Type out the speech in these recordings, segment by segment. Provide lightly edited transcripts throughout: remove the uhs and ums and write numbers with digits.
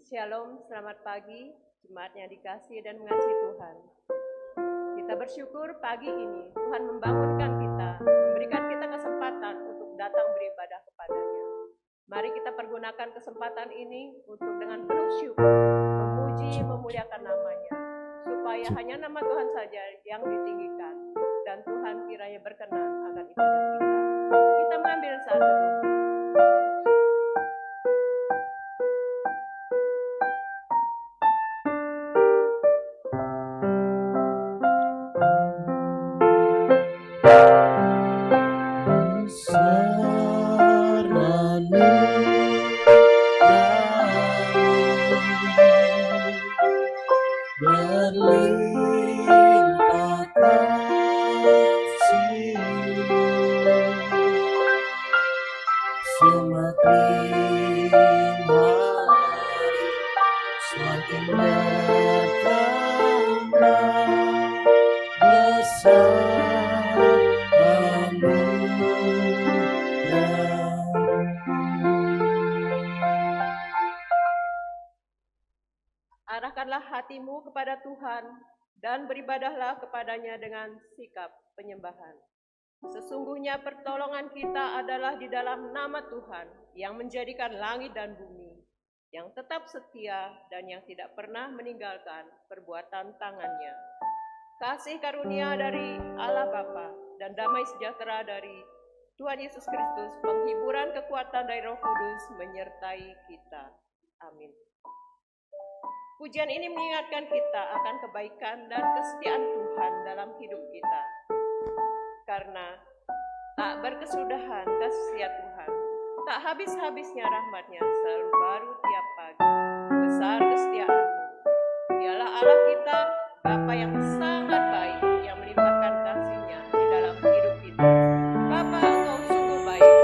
Shalom, selamat pagi, jemaat yang dikasihi dan mengasihi Tuhan. Kita bersyukur pagi ini Tuhan membangunkan kita, memberikan kita kesempatan untuk datang beribadah kepada-Nya. Mari kita pergunakan kesempatan ini untuk dengan penuh syukur, memuji, memuliakan nama-Nya, supaya hanya nama Tuhan saja yang ditinggikan, dan Tuhan kiranya berkenan akan ibadah kita. Kita mengambil saat teduh. Arahkanlah hatimu kepada Tuhan dan beribadahlah kepada-Nya dengan sikap penyembahan. Sesungguhnya pertolongan kita adalah di dalam nama Tuhan yang menjadikan langit dan bumi, yang tetap setia dan yang tidak pernah meninggalkan perbuatan tangan-Nya. Kasih karunia dari Allah Bapa dan damai sejahtera dari Tuhan Yesus Kristus, penghiburan kekuatan dari Roh Kudus menyertai kita. Amin. Pujian ini mengingatkan kita akan kebaikan dan kesetiaan Tuhan dalam hidup kita. Karena tak berkesudahan kasih setia Tuhan, tak habis-habisnya rahmat-Nya selalu baru tiap pagi. Besar kesetiaan-Mu. Dialah Allah kita, Bapa yang sangat baik, yang melimpahkan kasih-Nya di dalam hidup kita. Bapa, Engkau sungguh baik.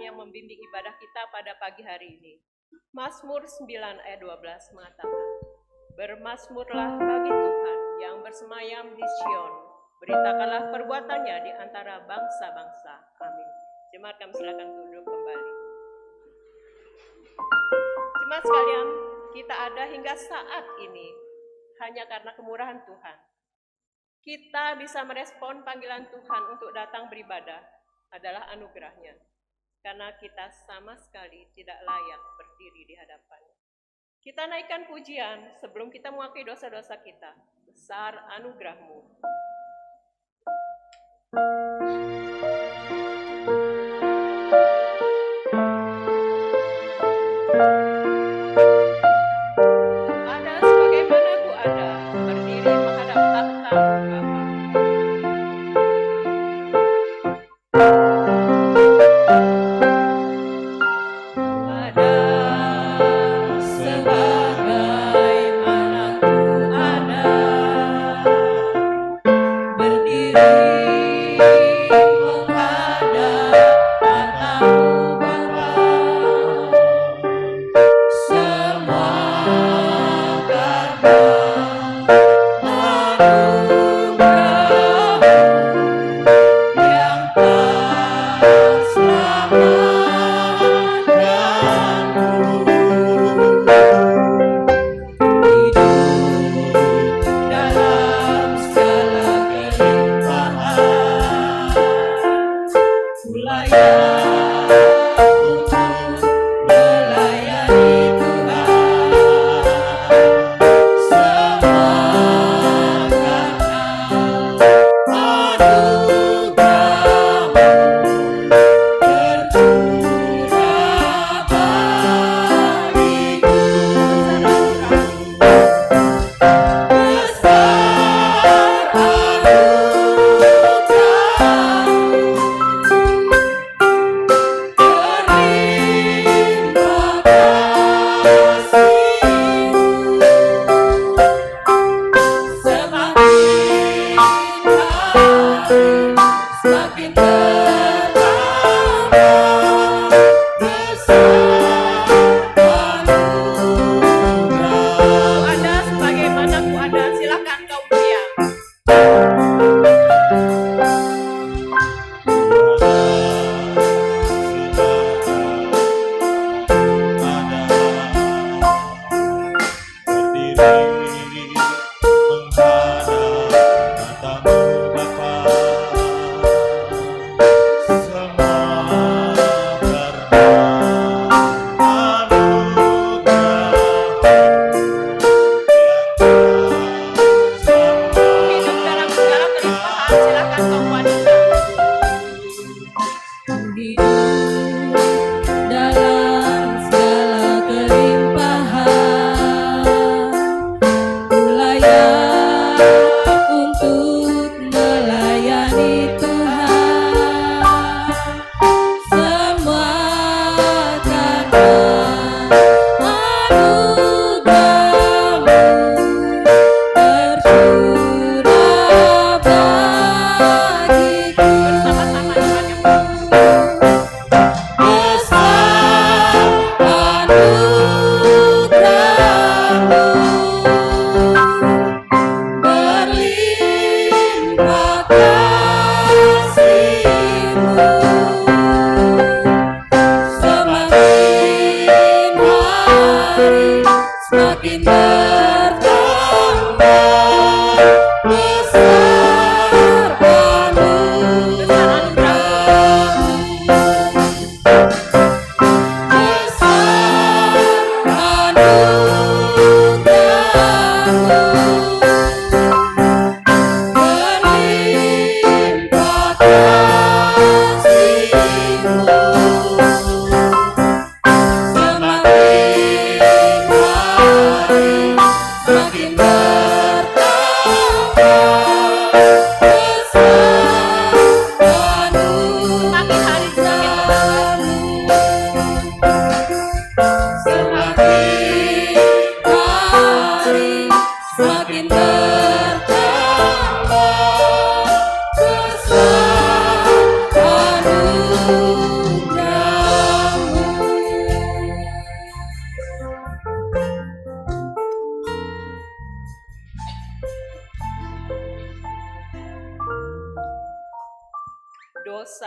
yang membimbing ibadah kita pada pagi hari ini. Mazmur 9 ayat 12 mengatakan, bermazmurlah bagi Tuhan yang bersemayam di Sion, beritakanlah perbuatannya di antara bangsa-bangsa. Amin. Jemaat, kami silakan duduk kembali. Jemaat sekalian, kita ada hingga saat ini hanya karena kemurahan Tuhan. Kita bisa merespon panggilan Tuhan untuk datang beribadah adalah anugerahnya, karena kita sama sekali tidak layak berdiri di hadapannya. Kita naikkan pujian sebelum kita mengakui dosa-dosa kita. Besar anugerah-Mu. Ada sebagaimana ku ada, berdiri menghadap takhta-Mu Bapa.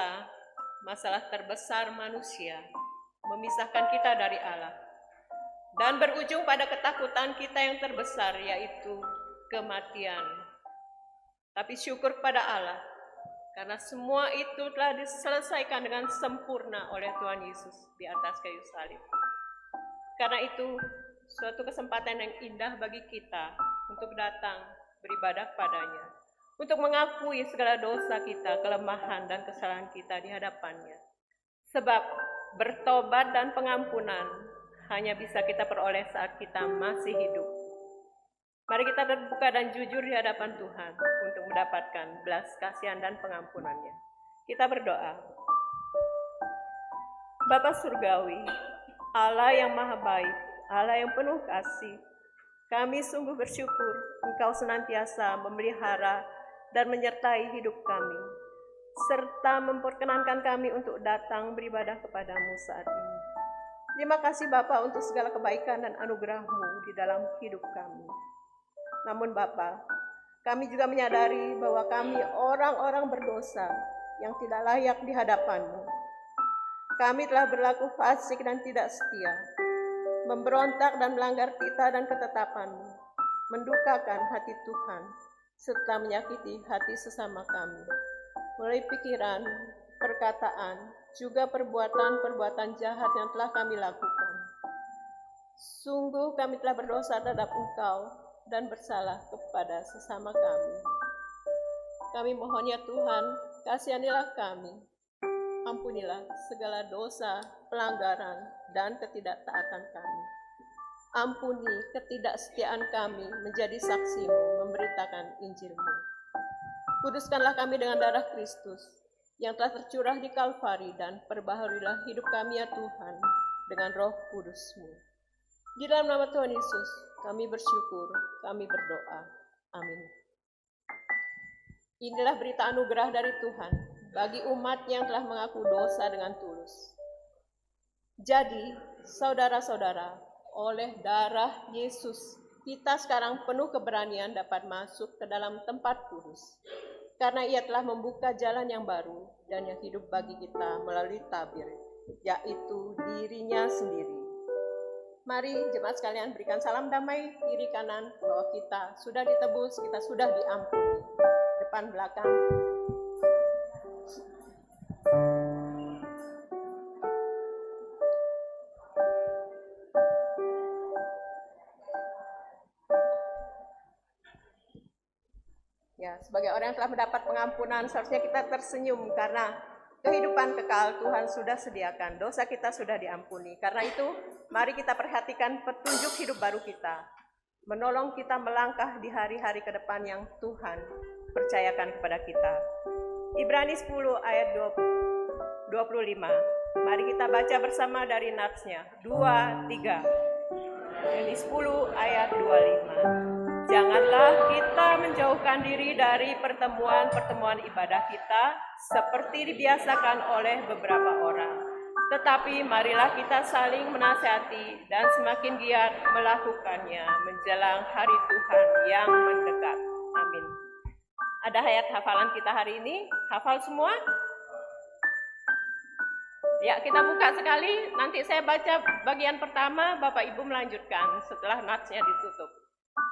dosa, masalah terbesar manusia, memisahkan kita dari Allah, dan berujung pada ketakutan kita yang terbesar, yaitu kematian. Tapi syukur kepada Allah, karena semua itu telah diselesaikan dengan sempurna oleh Tuhan Yesus di atas kayu salib. Karena itu, suatu kesempatan yang indah bagi kita untuk datang beribadah kepadanya, untuk mengakui segala dosa kita, kelemahan dan kesalahan kita di hadapannya. Sebab bertobat dan pengampunan hanya bisa kita peroleh saat kita masih hidup. Mari kita terbuka dan jujur di hadapan Tuhan untuk mendapatkan belas kasihan dan pengampunannya. Kita berdoa. Bapa Surgawi, Allah yang maha baik, Allah yang penuh kasih, kami sungguh bersyukur Engkau senantiasa memelihara dan menyertai hidup kami, serta memperkenankan kami untuk datang beribadah kepadamu saat ini. Terima kasih Bapa untuk segala kebaikan dan anugerah-Mu di dalam hidup kami. Namun Bapa, kami juga menyadari bahwa kami orang-orang berdosa yang tidak layak di hadapan-Mu. Kami telah berlaku fasik dan tidak setia, memberontak dan melanggar titah dan ketetapan-Mu, mendukakan hati Tuhan, serta menyakiti hati sesama kami, melalui pikiran, perkataan, juga perbuatan-perbuatan jahat yang telah kami lakukan. Sungguh kami telah berdosa terhadap Engkau dan bersalah kepada sesama kami. Kami mohon ya Tuhan, kasihanilah kami. Ampunilah segala dosa, pelanggaran, dan ketidaktaatan kami. Ampuni ketidaksetiaan kami menjadi saksi-Mu, memberitakan Injil-Mu. Kuduskanlah kami dengan darah Kristus yang telah tercurah di Kalvari, dan perbaharuilah hidup kami ya Tuhan dengan Roh Kudus-Mu. Di dalam nama Tuhan Yesus, kami bersyukur, kami berdoa. Amin. Inilah berita anugerah dari Tuhan bagi umat yang telah mengaku dosa dengan tulus. Jadi, saudara-saudara, oleh darah Yesus, kita sekarang penuh keberanian dapat masuk ke dalam tempat kudus, karena Ia telah membuka jalan yang baru dan yang hidup bagi kita melalui tabir, yaitu dirinya sendiri. Mari jemaat sekalian berikan salam damai kiri kanan bahwa kita sudah ditebus, kita sudah diampuni. Depan belakang. Ya, sebagai orang yang telah mendapat pengampunan, seharusnya kita tersenyum karena kehidupan kekal Tuhan sudah sediakan. Dosa kita sudah diampuni. Karena itu, mari kita perhatikan petunjuk hidup baru kita, menolong kita melangkah di hari-hari ke depan yang Tuhan percayakan kepada kita. Ibrani 10 ayat 25. Mari kita baca bersama dari natsnya. 2, 3. Ibrani 10 ayat 25. Janganlah kita menjauhkan diri dari pertemuan-pertemuan ibadah kita seperti dibiasakan oleh beberapa orang. Tetapi marilah kita saling menasihati dan semakin giat melakukannya menjelang hari Tuhan yang mendekat. Amin. Ada ayat hafalan kita hari ini. Hafal semua? Ya, kita buka sekali. Nanti saya baca bagian pertama, Bapak Ibu melanjutkan setelah natsnya ditutup.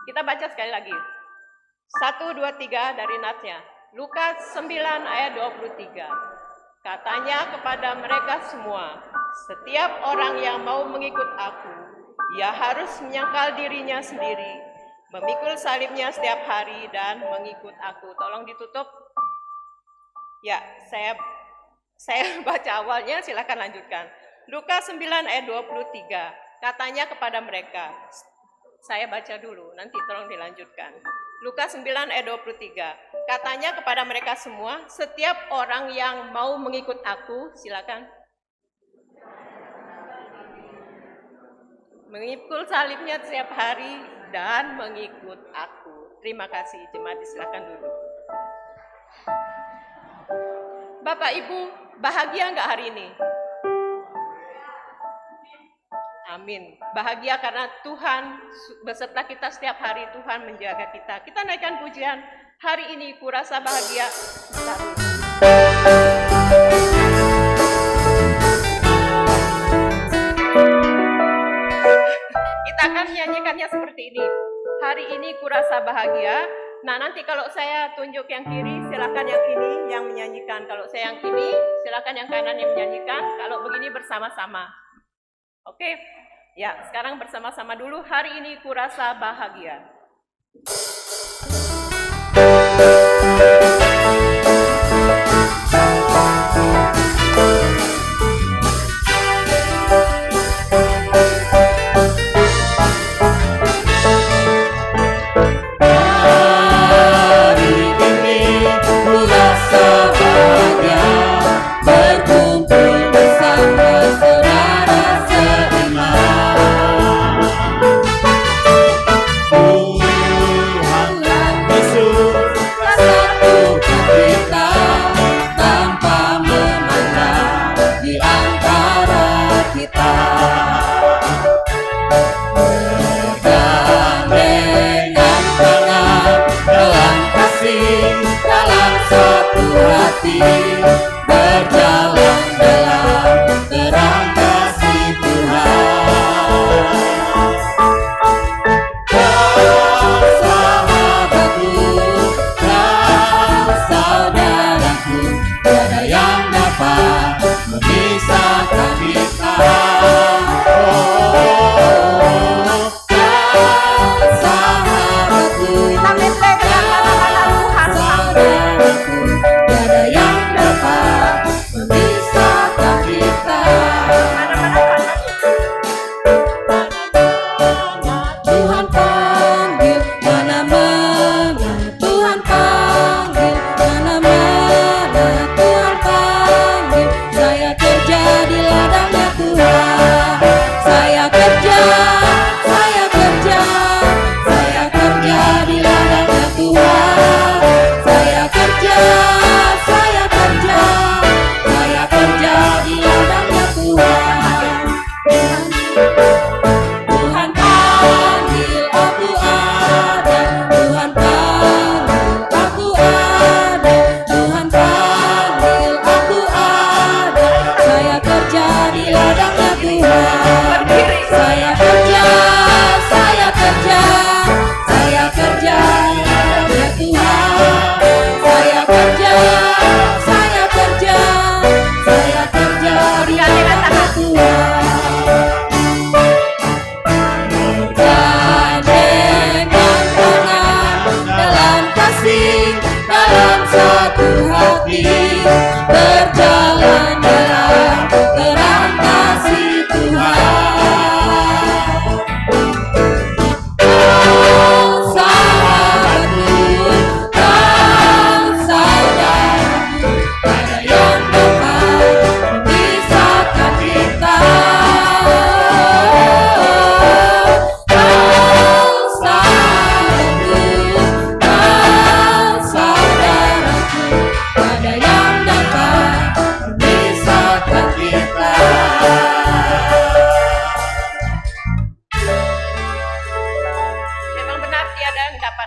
Kita baca sekali lagi. 1, 2, 3 dari natsnya. Lukas 9 ayat 23. Katanya kepada mereka semua, setiap orang yang mau mengikut aku, ia harus menyangkal dirinya sendiri, memikul salibnya setiap hari dan mengikut aku. Tolong ditutup. Ya, saya baca awalnya, silakan lanjutkan. Lukas 9 ayat 23. Katanya kepada mereka, saya baca dulu, nanti tolong dilanjutkan. Lukas 9 ayat 23. Katanya kepada mereka semua, setiap orang yang mau mengikut aku, silakan. Mengikul salibnya setiap hari dan mengikut aku. Terima kasih, jemaat silakan duduk. Bapak Ibu, bahagia nggak hari ini? Amin. Bahagia karena Tuhan beserta kita setiap hari, Tuhan menjaga kita. Kita naikkan pujian hari ini, kurasa bahagia. Kurasa Bahagia. Nah, nanti kalau saya tunjuk yang kiri, silakan yang ini yang menyanyikan. Kalau saya yang ini, silakan yang kanan yang menyanyikan. Kalau begini bersama-sama. Oke? Ya, sekarang bersama-sama dulu. Hari ini Kurasa Bahagia.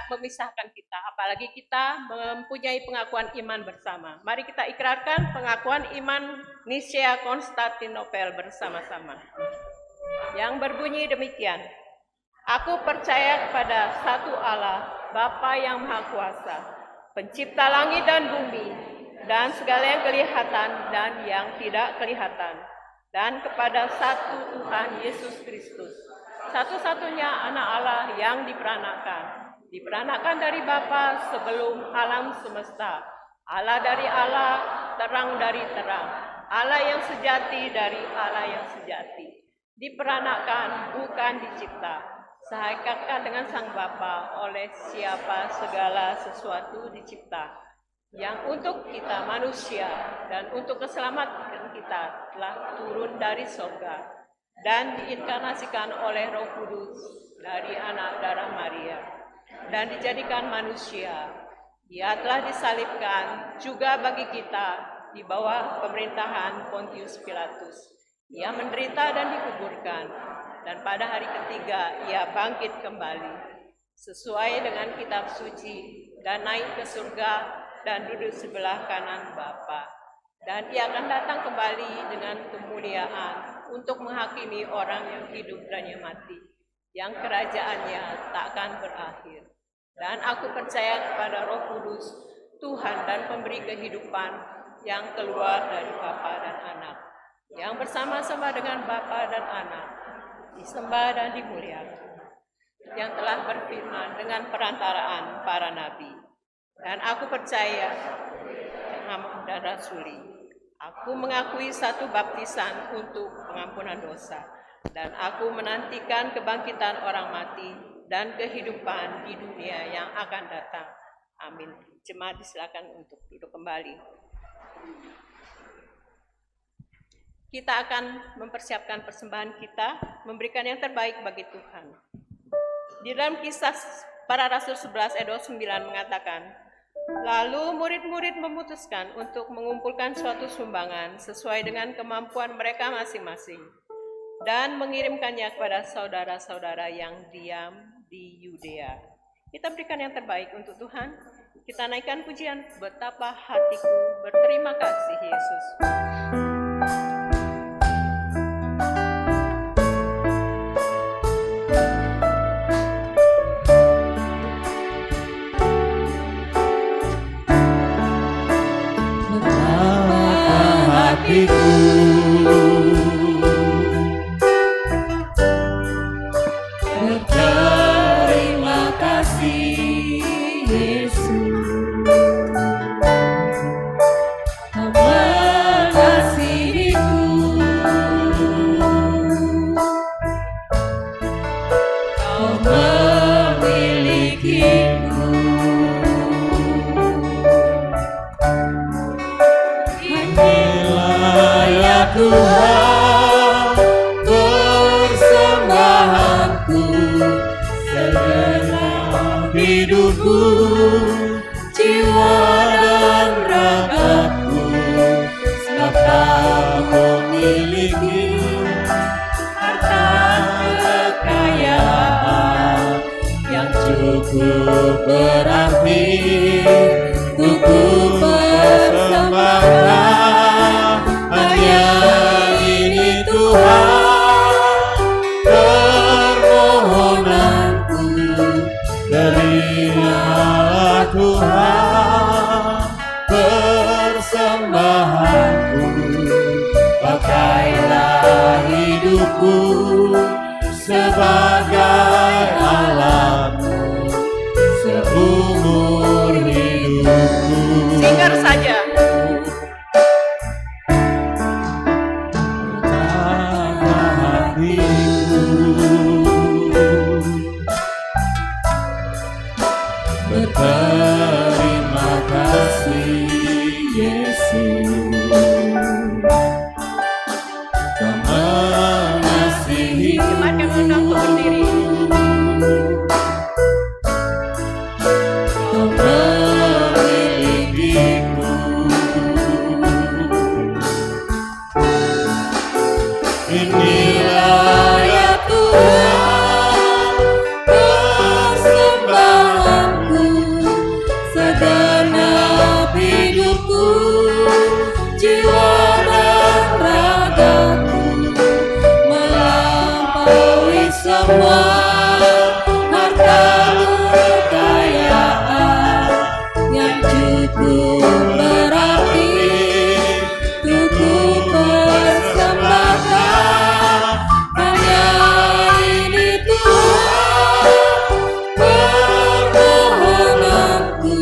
Memisahkan kita, apalagi kita mempunyai pengakuan iman bersama. Mari kita ikrarkan pengakuan iman Nicea Konstantinopel bersama-sama. Yang berbunyi demikian. Aku percaya kepada satu Allah, Bapa yang Maha Kuasa, pencipta langit dan bumi, dan segala yang kelihatan dan yang tidak kelihatan, dan kepada satu Tuhan Yesus Kristus, satu-satunya anak Allah yang diperanakan dari Bapa sebelum alam semesta, Allah dari Allah, terang dari terang, Allah yang sejati dari Allah yang sejati, diperanakan bukan dicipta, sehaikatkan dengan Sang Bapa, oleh siapa segala sesuatu dicipta, yang untuk kita manusia dan untuk keselamatan kita telah turun dari surga dan diinkarnasikan oleh Roh Kudus dari anak darah Maria dan dijadikan manusia. Ia telah disalibkan juga bagi kita di bawah pemerintahan Pontius Pilatus. Ia menderita dan dikuburkan, dan pada hari ketiga ia bangkit kembali sesuai dengan kitab suci dan naik ke surga dan duduk sebelah kanan Bapa. Dan ia akan datang kembali dengan kemuliaan untuk menghakimi orang yang hidup dan yang mati, yang kerajaannya tak akan berakhir. Dan aku percaya kepada Roh Kudus, Tuhan dan pemberi kehidupan yang keluar dari Bapa dan Anak, yang bersama-sama dengan Bapa dan Anak, disembah dan dimuliakan, yang telah berfirman dengan perantaraan para nabi. Dan aku percaya dan rasuli. Aku mengakui satu baptisan untuk pengampunan dosa, dan aku menantikan kebangkitan orang mati dan kehidupan di dunia yang akan datang. Amin. Jemaat disilakan untuk duduk kembali. Kita akan mempersiapkan persembahan kita, memberikan yang terbaik bagi Tuhan. Di dalam Kisah Para Rasul 11 ayat 29 mengatakan, lalu murid-murid memutuskan untuk mengumpulkan suatu sumbangan sesuai dengan kemampuan mereka masing-masing dan mengirimkannya kepada saudara-saudara yang diam di Yudea. Kita berikan yang terbaik untuk Tuhan. Kita naikkan pujian, betapa hatiku berterima kasih Yesus. Hatiku berterima kasih Yesus, Kau mengasihiku, Kau memilikiku. Tuhan, persembahanku, segenap hidupku, jiwa dan ragaku, sebab Kau memiliki harta kekayaan yang cukup berarti untuk persembahkan. Hanya ini Tuhan, permohonanku, terimalah Tuhan persembahanku, pakailah hidupku sebagai alatmu seumur hidupku. Singkat saja. Berterima kasih Yesus, Kau mengasihi. Jemaat kami undang untuk berdiri. Kau memilikiku. Inilah ya Tuhan, persembahanku, segenap hidupku, jiwa dan ragaku, melampaui semua harta kekayaan yang cukup berarti untuk persembahkan. Hanya ini Tuhan, permohonanku,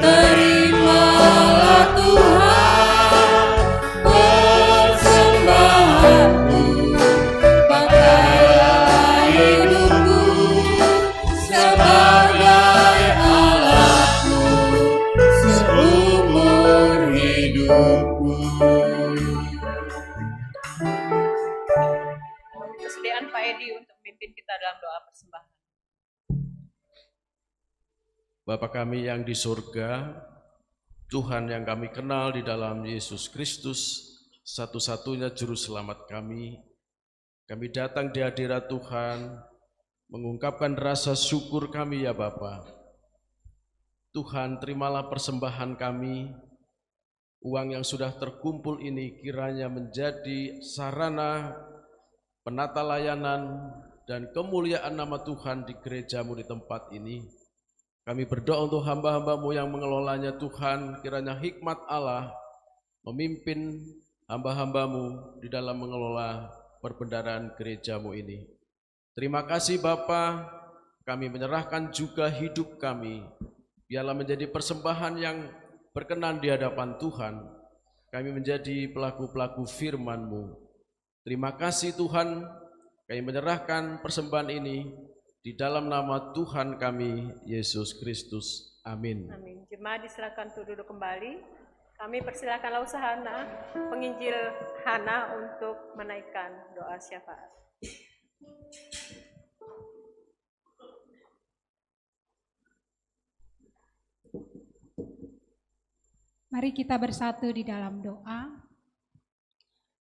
terimalah Tuhan persembahanku, pakailah hidupku sebagai alatmu seumur hidupku. Kesediaan Pak Edi untuk memimpin kita dalam doa persembahan. Bapa kami yang di surga, Tuhan yang kami kenal di dalam Yesus Kristus, satu-satunya juru selamat kami datang di hadirat Tuhan, mengungkapkan rasa syukur kami ya Bapa. Tuhan, terimalah persembahan kami, uang yang sudah terkumpul ini kiranya menjadi sarana penata layanan dan kemuliaan nama Tuhan di gerejamu di tempat ini. Kami berdoa untuk hamba-hamba-Mu yang mengelolanya Tuhan, kiranya hikmat Allah memimpin hamba-hamba-Mu di dalam mengelola perbendaharaan gereja-Mu ini. Terima kasih Bapa, kami menyerahkan juga hidup kami, biarlah menjadi persembahan yang berkenan di hadapan Tuhan. Kami menjadi pelaku-pelaku firman-Mu. Terima kasih Tuhan, kami menyerahkan persembahan ini di dalam nama Tuhan kami, Yesus Kristus. Amin. Amin. Jemaat disilakan untuk duduk kembali. Kami persilakan Lausahana, penginjil Hana untuk menaikkan doa syafaat. Mari kita bersatu di dalam doa.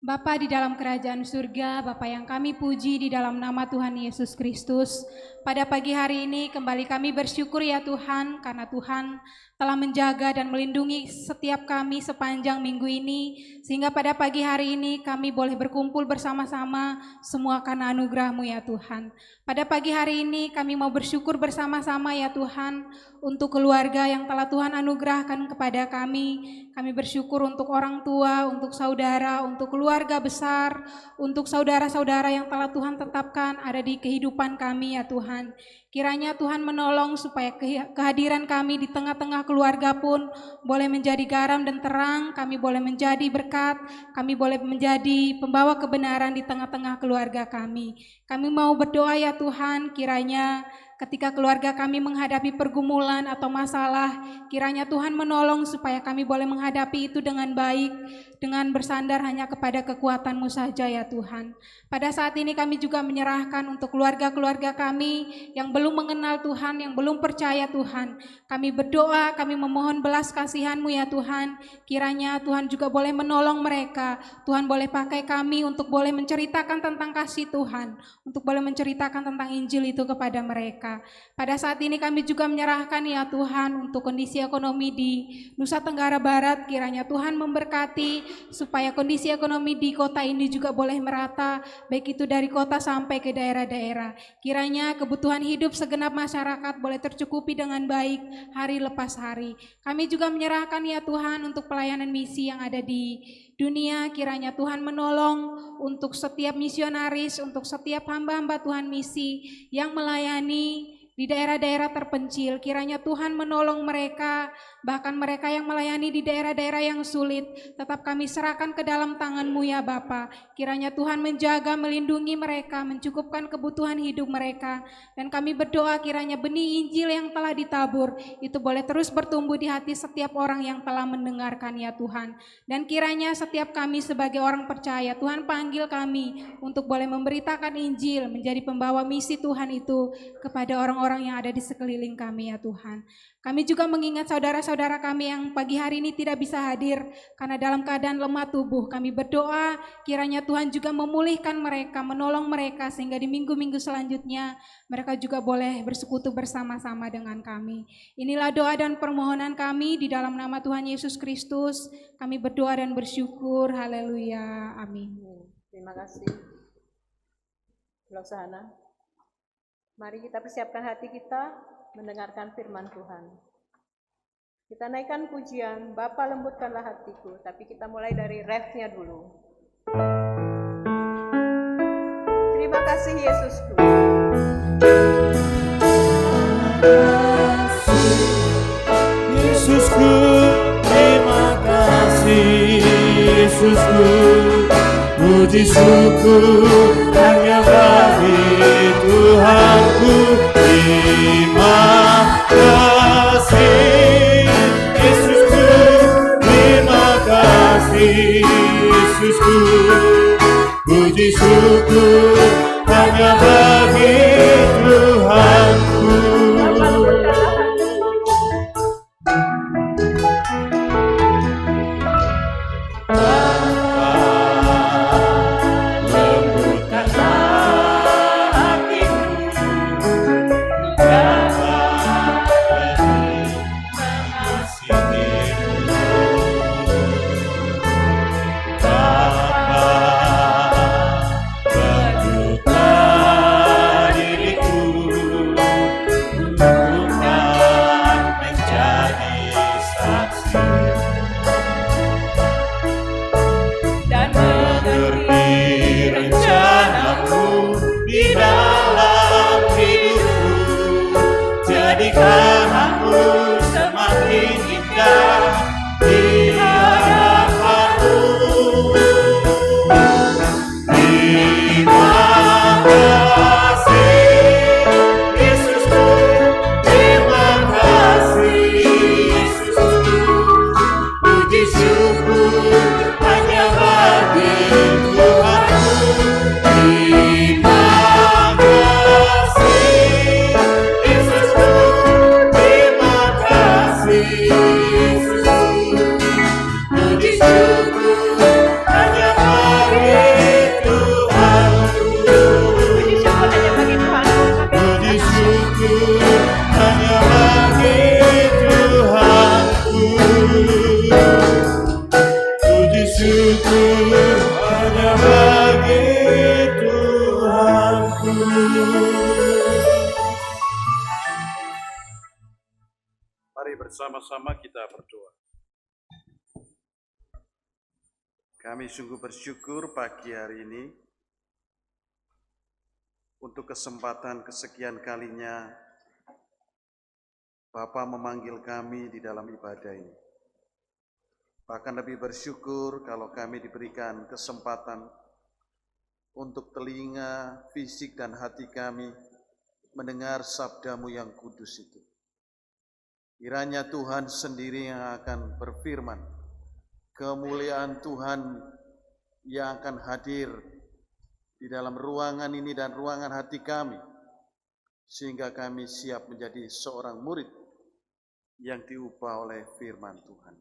Bapa di dalam kerajaan surga, Bapa yang kami puji di dalam nama Tuhan Yesus Kristus. Pada pagi hari ini kembali kami bersyukur ya Tuhan, karena Tuhan telah menjaga dan melindungi setiap kami sepanjang minggu ini, sehingga pada pagi hari ini kami boleh berkumpul bersama-sama, semua karena anugerah-Mu ya Tuhan. Pada pagi hari ini kami mau bersyukur bersama-sama ya Tuhan, untuk keluarga yang telah Tuhan anugerahkan kepada kami. Kami bersyukur untuk orang tua, untuk saudara, untuk keluarga besar, untuk saudara-saudara yang telah Tuhan tetapkan ada di kehidupan kami ya Tuhan. Kiranya Tuhan menolong supaya kehadiran kami di tengah-tengah keluarga pun boleh menjadi garam dan terang, kami boleh menjadi berkat, kami boleh menjadi pembawa kebenaran di tengah-tengah keluarga kami. Kami mau berdoa ya Tuhan, kiranya ketika keluarga kami menghadapi pergumulan atau masalah, kiranya Tuhan menolong supaya kami boleh menghadapi itu dengan baik, dengan bersandar hanya kepada kekuatan-Mu saja ya Tuhan. Pada saat ini kami juga menyerahkan untuk keluarga-keluarga kami yang belum mengenal Tuhan, yang belum percaya Tuhan. Kami berdoa, kami memohon belas kasihan-Mu ya Tuhan. Kiranya Tuhan juga boleh menolong mereka. Tuhan boleh pakai kami untuk boleh menceritakan tentang kasih Tuhan, untuk boleh menceritakan tentang Injil itu kepada mereka. Pada saat ini kami juga menyerahkan ya Tuhan untuk kondisi ekonomi di Nusa Tenggara Barat. Kiranya Tuhan memberkati supaya kondisi ekonomi di kota ini juga boleh merata, baik itu dari kota sampai ke daerah-daerah. Kiranya kebutuhan hidup segenap masyarakat boleh tercukupi dengan baik hari lepas hari. Kami juga menyerahkan ya Tuhan untuk pelayanan misi yang ada di dunia. Kiranya Tuhan menolong untuk setiap misionaris, untuk setiap hamba-hamba Tuhan misi yang melayani di daerah-daerah terpencil. Kiranya Tuhan menolong mereka, bahkan mereka yang melayani di daerah-daerah yang sulit, tetap kami serahkan ke dalam tangan-Mu ya Bapa. Kiranya Tuhan menjaga, melindungi mereka, mencukupkan kebutuhan hidup mereka. Dan kami berdoa kiranya benih Injil yang telah ditabur itu boleh terus bertumbuh di hati setiap orang yang telah mendengarkan ya Tuhan. Dan kiranya setiap kami sebagai orang percaya, Tuhan panggil kami untuk boleh memberitakan Injil, menjadi pembawa misi Tuhan itu kepada orang-orang yang ada di sekeliling kami ya Tuhan. Kami juga mengingat saudara-saudara kami yang pagi hari ini tidak bisa hadir karena dalam keadaan lemah tubuh. Kami berdoa kiranya Tuhan juga memulihkan mereka, menolong mereka sehingga di minggu-minggu selanjutnya mereka juga boleh bersekutu bersama-sama dengan kami. Inilah doa dan permohonan kami di dalam nama Tuhan Yesus Kristus. Kami berdoa dan bersyukur. Haleluya. Amin. Terima kasih. Lausahana. Mari kita persiapkan hati kita mendengarkan firman Tuhan. Kita naikkan pujian, Bapa lembutkanlah hatiku, tapi kita mulai dari refnya dulu. Terima kasih Yesusku. Yesusku, terima kasih Yesusku, puji syukur hanya bagi Tuhanku. Terima kasih Yesusku, terima kasih Yesusku, puji syukur hanya bagi Tuhanku. bersama-sama kita berdoa. Kami sungguh bersyukur pagi hari ini untuk kesempatan kesekian kalinya Bapa memanggil kami di dalam ibadah ini. Bahkan lebih bersyukur kalau kami diberikan kesempatan untuk telinga, fisik, dan hati kami mendengar sabda-Mu yang kudus itu. Kiranya Tuhan sendiri yang akan berfirman, kemuliaan Tuhan yang akan hadir di dalam ruangan ini dan ruangan hati kami, sehingga kami siap menjadi seorang murid yang diubah oleh firman Tuhan.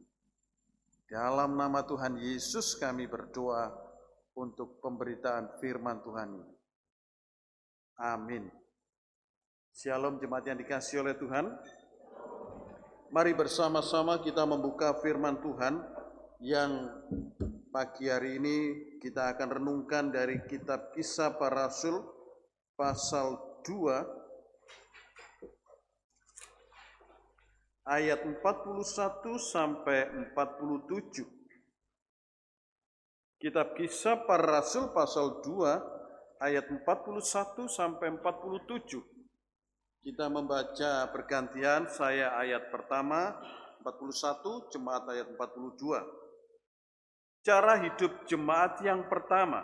Dalam nama Tuhan Yesus kami berdoa untuk pemberitaan firman Tuhan ini. Amin. Shalom jemaat yang dikasihi oleh Tuhan. Mari bersama-sama kita membuka firman Tuhan yang pagi hari ini kita akan renungkan dari kitab Kisah Para Rasul pasal 2 ayat 41 sampai 47. Kitab Kisah Para Rasul pasal 2 ayat 41 sampai 47. Kita membaca bergantian, saya ayat pertama 41, jemaat ayat 42. Cara hidup jemaat yang pertama.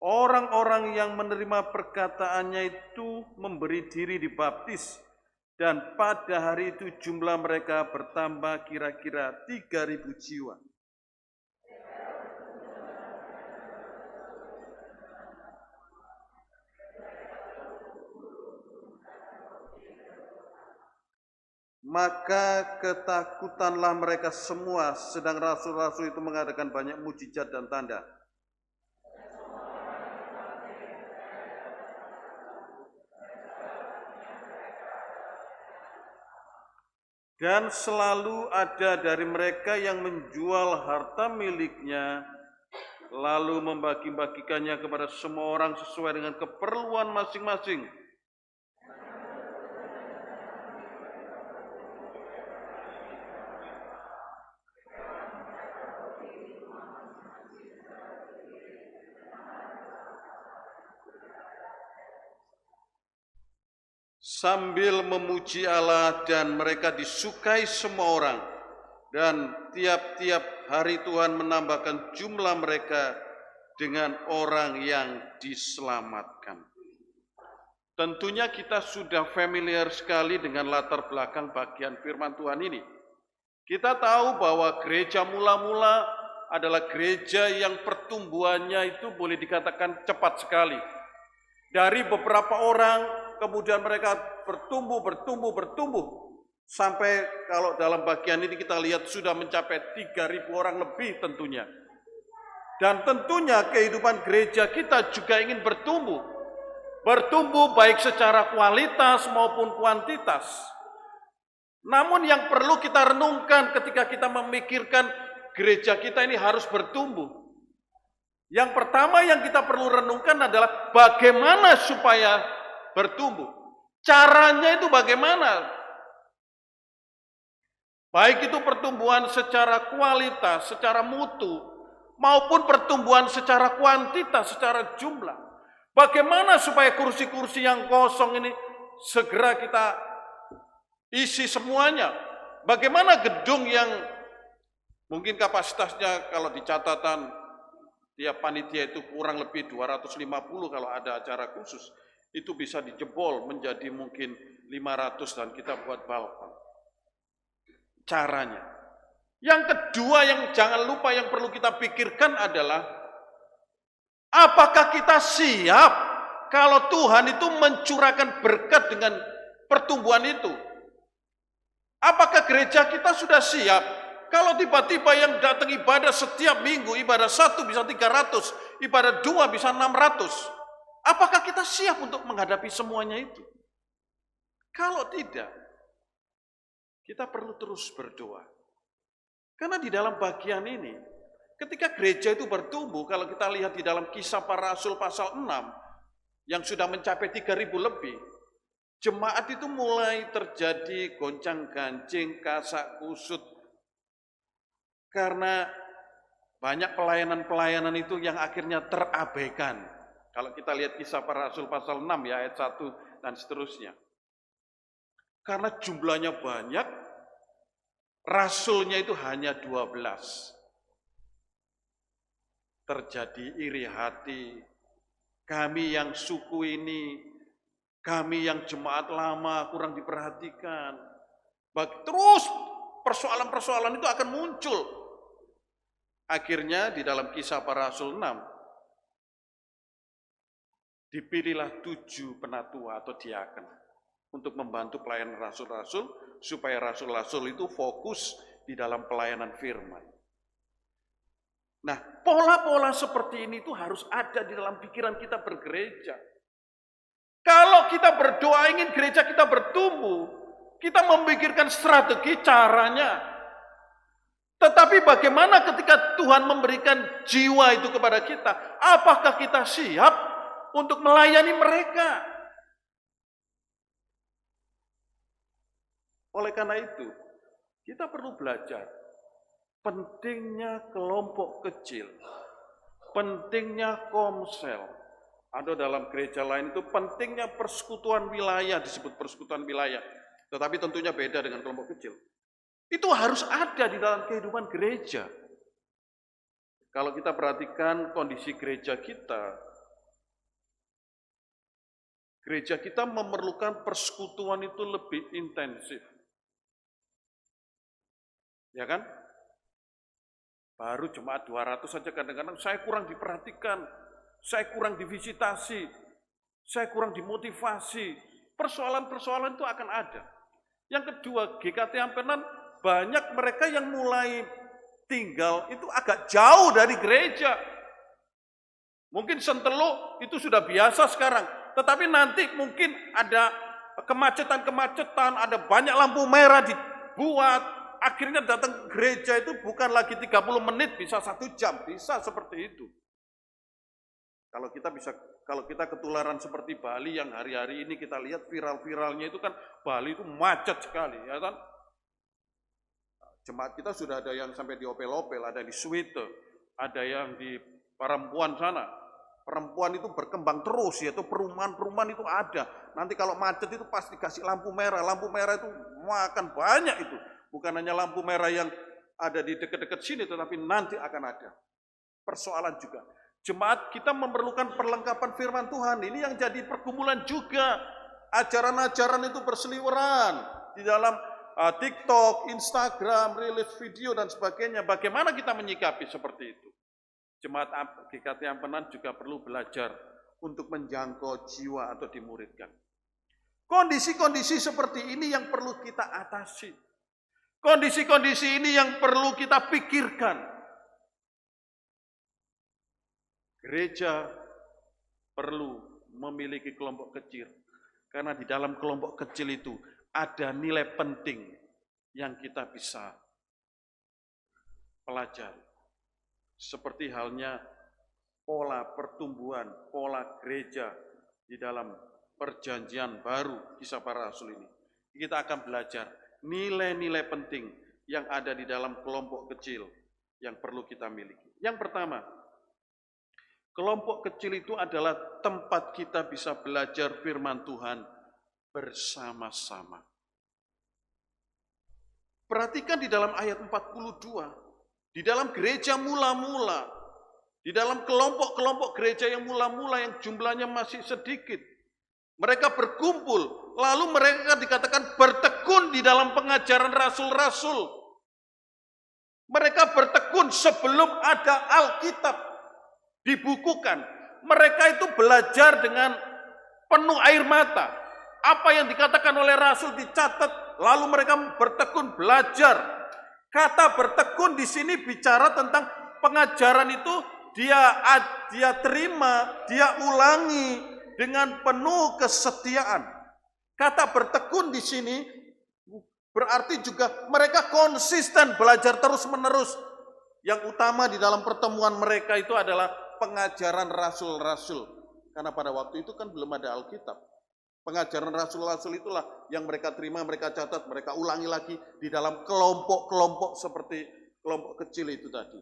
Orang-orang yang menerima perkataannya itu memberi diri dibaptis, dan pada hari itu jumlah mereka bertambah kira-kira 3.000 jiwa. Maka ketakutanlah mereka semua, sedang rasul-rasul itu mengadakan banyak mujizat dan tanda. Dan selalu ada dari mereka yang menjual harta miliknya, lalu membagi-bagikannya kepada semua orang sesuai dengan keperluan masing-masing. Sambil memuji Allah, dan mereka disukai semua orang, dan tiap-tiap hari Tuhan menambahkan jumlah mereka dengan orang yang diselamatkan. Tentunya kita sudah familiar sekali dengan latar belakang bagian firman Tuhan ini. Kita tahu bahwa gereja mula-mula adalah gereja yang pertumbuhannya itu boleh dikatakan cepat sekali. Dari beberapa orang, kemudian mereka bertumbuh, sampai kalau dalam bagian ini kita lihat sudah mencapai 3.000 orang lebih tentunya. Dan tentunya kehidupan gereja kita juga ingin bertumbuh. Bertumbuh baik secara kualitas maupun kuantitas. Namun yang perlu kita renungkan ketika kita memikirkan gereja kita ini harus bertumbuh. Yang pertama yang kita perlu renungkan adalah bagaimana supaya bertumbuh. Caranya itu bagaimana? Baik itu pertumbuhan secara kualitas, secara mutu, maupun pertumbuhan secara kuantitas, secara jumlah. Bagaimana supaya kursi-kursi yang kosong ini segera kita isi semuanya? Bagaimana gedung yang mungkin kapasitasnya kalau di catatan tiap panitia itu kurang lebih 250 kalau ada acara khusus, itu bisa dijebol menjadi mungkin 500 dan kita buat balkon. Caranya. Yang kedua yang jangan lupa yang perlu kita pikirkan adalah apakah kita siap kalau Tuhan itu mencurahkan berkat dengan pertumbuhan itu? Apakah gereja kita sudah siap? Kalau tiba-tiba yang datang ibadah setiap minggu, ibadah 1 bisa 300, ibadah 2 bisa 600. Apakah kita siap untuk menghadapi semuanya itu? Kalau tidak, kita perlu terus berdoa. Karena di dalam bagian ini, ketika gereja itu bertumbuh, kalau kita lihat di dalam Kisah Para Rasul pasal 6, yang sudah mencapai 3.000 lebih, Jemaat itu mulai terjadi goncang-gancing, kasak-kusut, karena banyak pelayanan-pelayanan itu yang akhirnya terabaikan. Kalau kita lihat Kisah Para Rasul pasal 6 ya, ayat 1 dan seterusnya. Karena jumlahnya banyak, rasulnya itu hanya 12. Terjadi iri hati, kami yang suku ini, kami yang jemaat lama kurang diperhatikan. Terus persoalan-persoalan itu akan muncul. Akhirnya di dalam Kisah Para Rasul 6, dipilihlah 7 penatua atau diaken untuk membantu pelayanan rasul-rasul, supaya rasul-rasul itu fokus di dalam pelayanan firman. Nah, pola-pola seperti ini itu harus ada di dalam pikiran kita bergereja. Kalau kita berdoa ingin gereja kita bertumbuh, kita memikirkan strategi caranya. Tetapi bagaimana ketika Tuhan memberikan jiwa itu kepada kita? Apakah kita siap untuk melayani mereka? Oleh karena itu, kita perlu belajar pentingnya kelompok kecil, pentingnya komsel. Ada dalam gereja lain itu pentingnya persekutuan wilayah, disebut persekutuan wilayah. Tetapi tentunya beda dengan kelompok kecil. Itu harus ada di dalam kehidupan gereja. Kalau kita perhatikan kondisi gereja kita memerlukan persekutuan itu lebih intensif. Ya kan? Baru jemaat 200 saja kadang-kadang saya kurang diperhatikan, saya kurang divisitasi, saya kurang dimotivasi. Persoalan-persoalan itu akan ada. Yang kedua, GKT Ampenan banyak mereka yang mulai tinggal itu agak jauh dari gereja. Mungkin Sentelo itu sudah biasa sekarang, tetapi nanti mungkin ada kemacetan-kemacetan, ada banyak lampu merah dibuat. Akhirnya datang ke gereja itu bukan lagi 30 menit, bisa 1 jam, bisa seperti itu. Kalau kita ketularan seperti Bali yang hari-hari ini kita lihat viral-viralnya itu kan Bali itu macet sekali, ya kan? Jemaat kita sudah ada yang sampai di Opel-Opel, ada di Suite, ada yang di Perempuan sana. Perempuan itu berkembang terus, yaitu perumahan-perumahan itu ada. Nanti kalau macet itu pasti kasih lampu merah itu makan banyak itu. Bukan hanya lampu merah yang ada di dekat-dekat sini, tetapi nanti akan ada. Persoalan juga. Jemaat kita memerlukan perlengkapan firman Tuhan. Ini yang jadi pergumulan juga. Ajaran-ajaran itu berseliweran di dalam TikTok, Instagram, rilis video dan sebagainya. Bagaimana kita menyikapi seperti itu? Jemaat GKT Ampenan juga perlu belajar untuk menjangkau jiwa atau dimuridkan. Kondisi-kondisi seperti ini yang perlu kita atasi. Kondisi-kondisi ini yang perlu kita pikirkan. Gereja perlu memiliki kelompok kecil. Karena di dalam kelompok kecil itu ada nilai penting yang kita bisa pelajari. Seperti halnya pola pertumbuhan, pola gereja di dalam perjanjian baru Kisah Para Rasul ini. Kita akan belajar nilai-nilai penting yang ada di dalam kelompok kecil yang perlu kita miliki. Yang pertama, kelompok kecil itu adalah tempat kita bisa belajar firman Tuhan bersama-sama. Perhatikan di dalam ayat 42, di dalam gereja mula-mula, di dalam kelompok-kelompok gereja yang mula-mula yang jumlahnya masih sedikit, mereka berkumpul, lalu mereka dikatakan bertekun di dalam pengajaran rasul-rasul. Mereka bertekun sebelum ada Alkitab dibukukan. Mereka itu belajar dengan penuh air mata. Apa yang dikatakan oleh rasul dicatat, lalu mereka bertekun belajar. Kata bertekun di sini bicara tentang pengajaran itu dia terima, dia ulangi dengan penuh kesetiaan. Kata bertekun di sini berarti juga mereka konsisten belajar terus-menerus. Yang utama di dalam pertemuan mereka itu adalah pengajaran rasul-rasul. Karena pada waktu itu kan belum ada Alkitab. Pengajaran rasul-rasul itulah yang mereka terima, mereka catat, mereka ulangi lagi di dalam kelompok-kelompok seperti kelompok kecil itu tadi.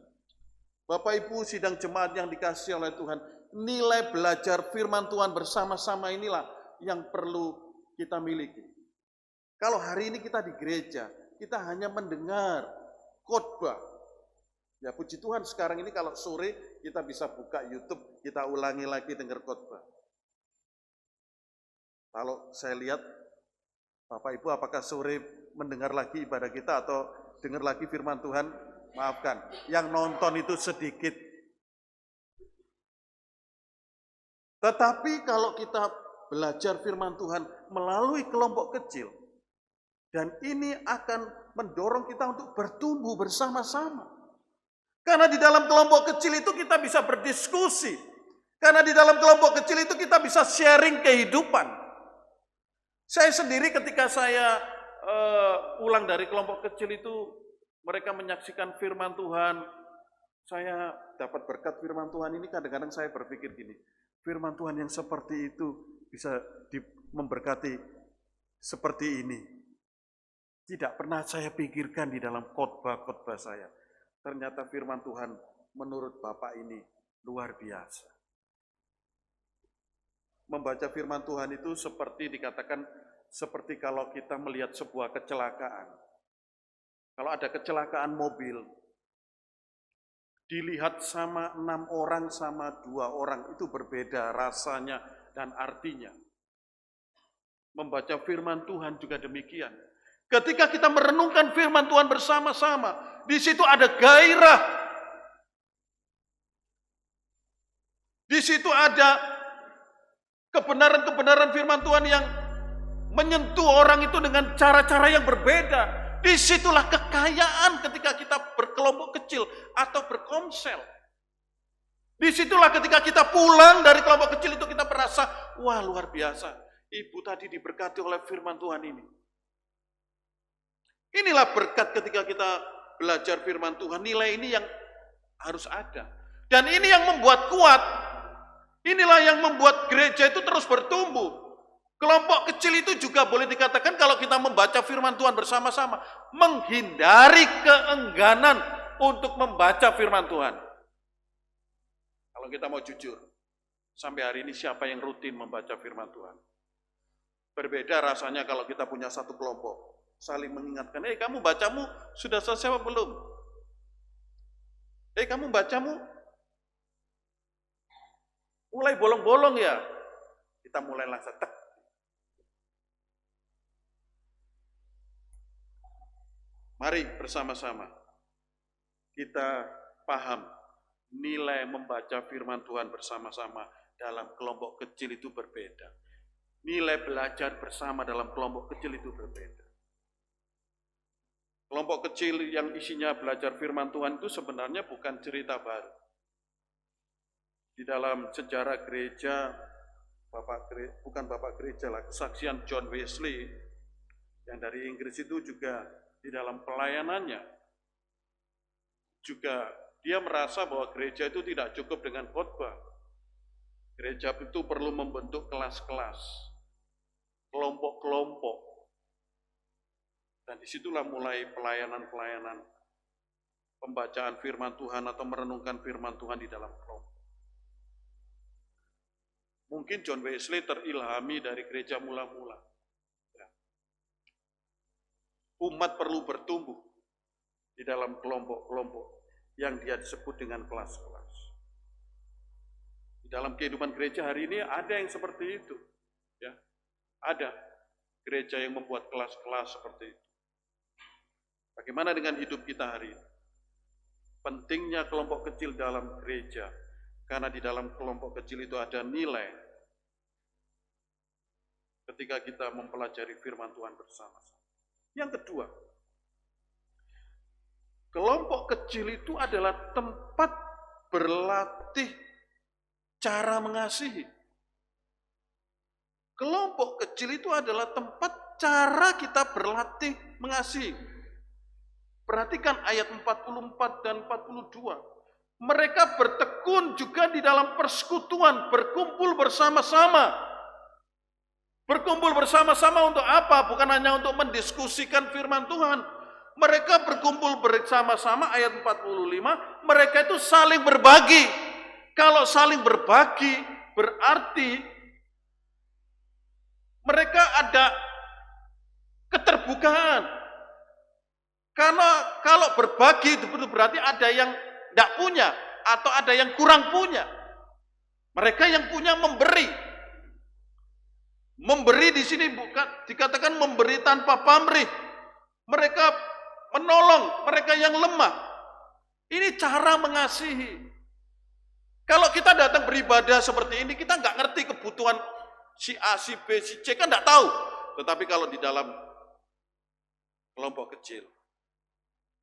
Bapak Ibu sidang jemaat yang dikasihi oleh Tuhan, nilai belajar firman Tuhan bersama-sama inilah yang perlu kita miliki. Kalau hari ini kita di gereja, kita hanya mendengar khotbah. Ya puji Tuhan sekarang ini kalau sore kita bisa buka YouTube, kita ulangi lagi dengar khotbah. Kalau saya lihat, Bapak Ibu apakah sore mendengar lagi ibadah kita atau dengar lagi firman Tuhan? Maafkan, yang nonton itu sedikit. Tetapi kalau kita belajar firman Tuhan melalui kelompok kecil, dan ini akan mendorong kita untuk bertumbuh bersama-sama. Karena di dalam kelompok kecil itu kita bisa berdiskusi. Karena di dalam kelompok kecil itu kita bisa sharing kehidupan. Saya sendiri ketika saya pulang dari kelompok kecil itu, mereka menyaksikan firman Tuhan, saya dapat berkat firman Tuhan ini. Kadang-kadang saya berpikir gini, firman Tuhan yang seperti itu bisa memberkati seperti ini. Tidak pernah saya pikirkan di dalam khotbah-khotbah saya. Ternyata firman Tuhan menurut Bapak ini luar biasa. Membaca firman Tuhan itu seperti dikatakan, seperti kalau kita melihat sebuah kecelakaan. Kalau ada kecelakaan mobil, dilihat sama 6 orang sama 2 orang, itu berbeda rasanya dan artinya. Membaca firman Tuhan juga demikian. Ketika kita merenungkan firman Tuhan bersama-sama, di situ ada gairah. Di situ ada kebenaran-kebenaran firman Tuhan yang menyentuh orang itu dengan cara-cara yang berbeda. Disitulah kekayaan ketika kita berkelompok kecil atau berkomsel. Disitulah ketika kita pulang dari kelompok kecil itu kita merasa, wah luar biasa. Ibu tadi diberkati oleh firman Tuhan ini. Inilah berkat ketika kita belajar firman Tuhan. Nilai ini yang harus ada. Dan ini yang membuat kuat. Inilah yang membuat gereja itu terus bertumbuh. Kelompok kecil itu juga boleh dikatakan kalau kita membaca firman Tuhan bersama-sama, menghindari keengganan untuk membaca firman Tuhan. Kalau kita mau jujur, sampai hari ini siapa yang rutin membaca firman Tuhan? Berbeda rasanya kalau kita punya satu kelompok, saling mengingatkan, kamu bacamu sudah selesai apa belum? Kamu bacamu mulai bolong-bolong ya? Kita mulai langsung tek. Mari bersama-sama kita paham nilai membaca firman Tuhan bersama-sama dalam kelompok kecil itu berbeda. Nilai belajar bersama dalam kelompok kecil itu berbeda. Kelompok kecil yang isinya belajar firman Tuhan itu sebenarnya bukan cerita baru. Di dalam sejarah gereja, bukan Bapak gereja lah, kesaksian John Wesley yang dari Inggris itu juga di dalam pelayanannya juga dia merasa bahwa gereja itu tidak cukup dengan khotbah. Gereja itu perlu membentuk kelas-kelas, kelompok-kelompok. Dan disitulah mulai pelayanan-pelayanan pembacaan firman Tuhan atau merenungkan firman Tuhan di dalam kelompok. Mungkin John Wesley terilhami dari gereja mula-mula. Umat perlu bertumbuh di dalam kelompok-kelompok yang dia disebut dengan kelas-kelas. Di dalam kehidupan gereja hari ini ada yang seperti itu. Ya, ada gereja yang membuat kelas-kelas seperti itu. Bagaimana dengan hidup kita hari ini? Pentingnya kelompok kecil dalam gereja, karena di dalam kelompok kecil itu ada nilai ketika kita mempelajari firman Tuhan bersama-sama. Yang kedua, kelompok kecil itu adalah tempat berlatih cara mengasihi. Kelompok kecil itu adalah tempat cara kita berlatih mengasihi. Perhatikan ayat 44 dan 42. Mereka bertekun juga di dalam persekutuan, berkumpul bersama-sama. Berkumpul bersama-sama untuk apa? Bukan hanya untuk mendiskusikan firman Tuhan. Mereka berkumpul bersama-sama, ayat 45, mereka itu saling berbagi. Kalau saling berbagi, berarti mereka ada keterbukaan. Karena kalau berbagi itu berarti ada yang tidak punya, atau ada yang kurang punya. Mereka yang punya memberi. Memberi di sini bukan dikatakan memberi tanpa pamrih. Mereka menolong mereka yang lemah. Ini cara mengasihi. Kalau kita datang beribadah seperti ini, kita nggak ngerti kebutuhan si A, si B, si C, kan nggak tahu. Tetapi kalau di dalam kelompok kecil,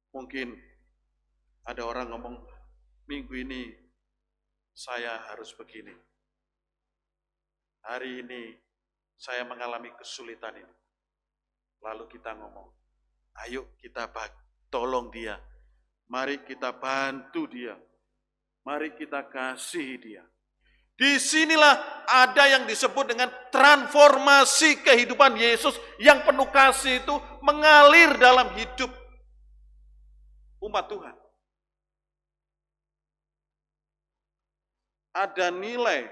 mungkin ada orang ngomong, minggu ini saya harus begini. Hari ini saya mengalami kesulitan ini. Lalu kita ngomong, ayo kita tolong dia. Mari kita bantu dia. Mari kita kasih dia. Disinilah ada yang disebut dengan transformasi kehidupan Yesus yang penuh kasih itu mengalir dalam hidup umat Tuhan. Ada nilai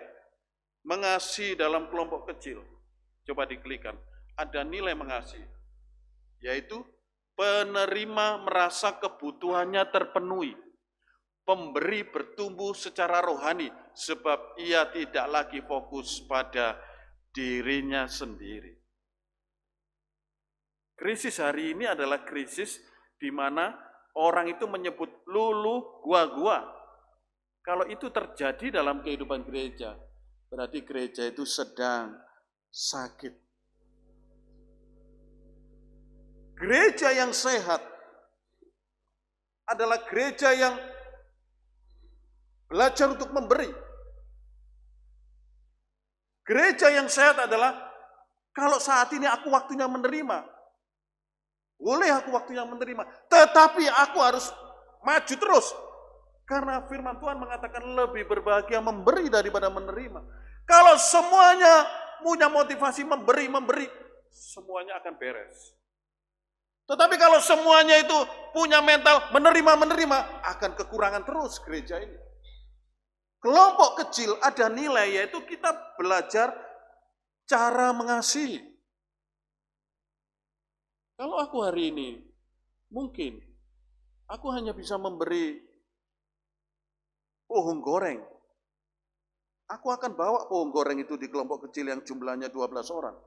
mengasihi dalam kelompok kecil. Coba diklikkan. Ada nilai mengasihi. Yaitu penerima merasa kebutuhannya terpenuhi. Pemberi bertumbuh secara rohani sebab ia tidak lagi fokus pada dirinya sendiri. Krisis hari ini adalah krisis di mana orang itu menyebut lulu, gua. Kalau itu terjadi dalam kehidupan gereja, berarti gereja itu sedang sakit. Gereja yang sehat adalah gereja yang belajar untuk memberi. Gereja yang sehat adalah kalau saat ini aku waktunya menerima. Boleh aku waktunya menerima. Tetapi aku harus maju terus. Karena firman Tuhan mengatakan lebih berbahagia memberi daripada menerima. Kalau semuanya punya motivasi memberi, semuanya akan beres. Tetapi kalau semuanya itu punya mental menerima, akan kekurangan terus gereja ini. Kelompok kecil ada nilai, yaitu kita belajar cara mengasihi. Kalau aku hari ini, mungkin aku hanya bisa memberi pohon goreng. Aku akan bawa pohon goreng itu di kelompok kecil yang jumlahnya 12 orang.